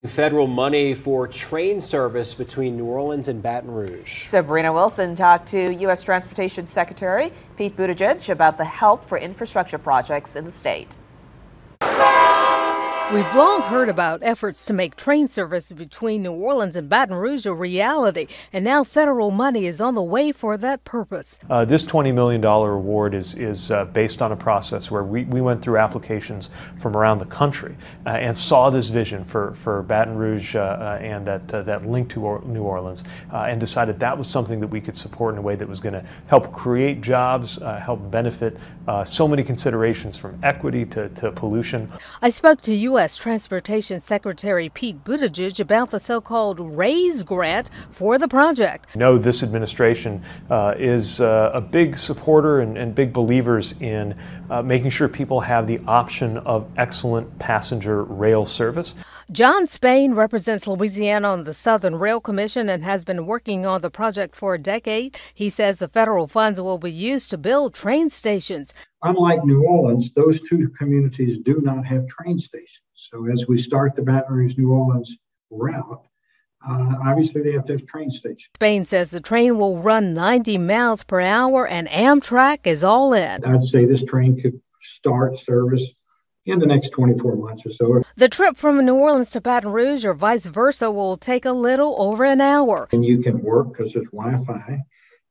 Federal money for train service between New Orleans and Baton Rouge. Sabrina Wilson talked to U.S. Transportation Secretary Pete Buttigieg about the help for infrastructure projects in the state. We've long heard about efforts to make train service between New Orleans and Baton Rouge a reality, and now federal money is on the way for that purpose. This $20 million award is based on a process where we went through applications from around the country and saw this vision for Baton Rouge and that link to New Orleans and decided that was something that we could support in a way that was going to help create jobs, help benefit so many considerations from equity to pollution. I spoke to U.S. Transportation Secretary Pete Buttigieg about the so-called RAISE grant for the project. I know this administration is a big supporter and big believers in making sure people have the option of excellent passenger rail service. John Spain represents Louisiana on the Southern Rail Commission and has been working on the project for a decade. He says the federal funds will be used to build train stations. Unlike New Orleans, those two communities do not have train stations. So as we start the Baton Rouge, New Orleans route, obviously they have to have train stations. Spain says the train will run 90 miles per hour and Amtrak is all in. I'd say this train could start service in the next 24 months or so. The trip from New Orleans to Baton Rouge or vice versa will take a little over an hour. And you can work because there's Wi-Fi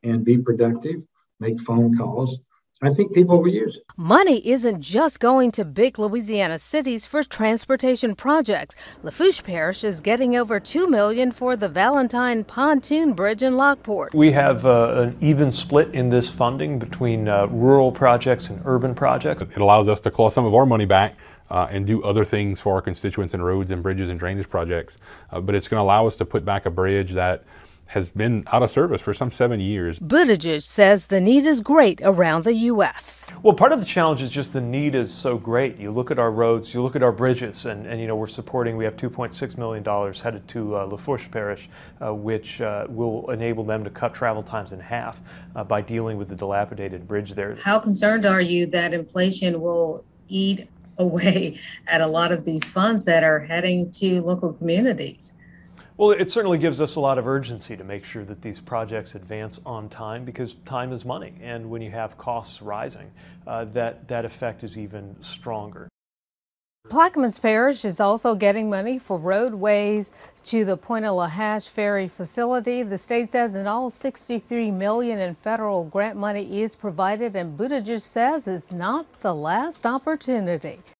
and be productive, make phone calls. I think people will use it. Money isn't just going to big Louisiana cities for transportation projects. Lafourche Parish is getting over $2 million for the Valentine Pontoon Bridge in Lockport. We have an even split in this funding between rural projects and urban projects. It allows us to claw some of our money back and do other things for our constituents in roads and bridges and drainage projects. But it's going to allow us to put back a bridge that has been out of service for some 7 years. Buttigieg says the need is great around the U.S. Well, part of the challenge is just the need is so great. You look at our roads, you look at our bridges, and we have $2.6 million headed to Lafourche Parish, which will enable them to cut travel times in half by dealing with the dilapidated bridge there. How concerned are you that inflation will eat away at a lot of these funds that are heading to local communities? Well, it certainly gives us a lot of urgency to make sure that these projects advance on time because time is money. And when you have costs rising, that effect is even stronger. Plaquemines Parish is also getting money for roadways to the Pointe-a-la-Hache ferry facility. The state says in all $63 million in federal grant money is provided, and Buttigieg says it's not the last opportunity.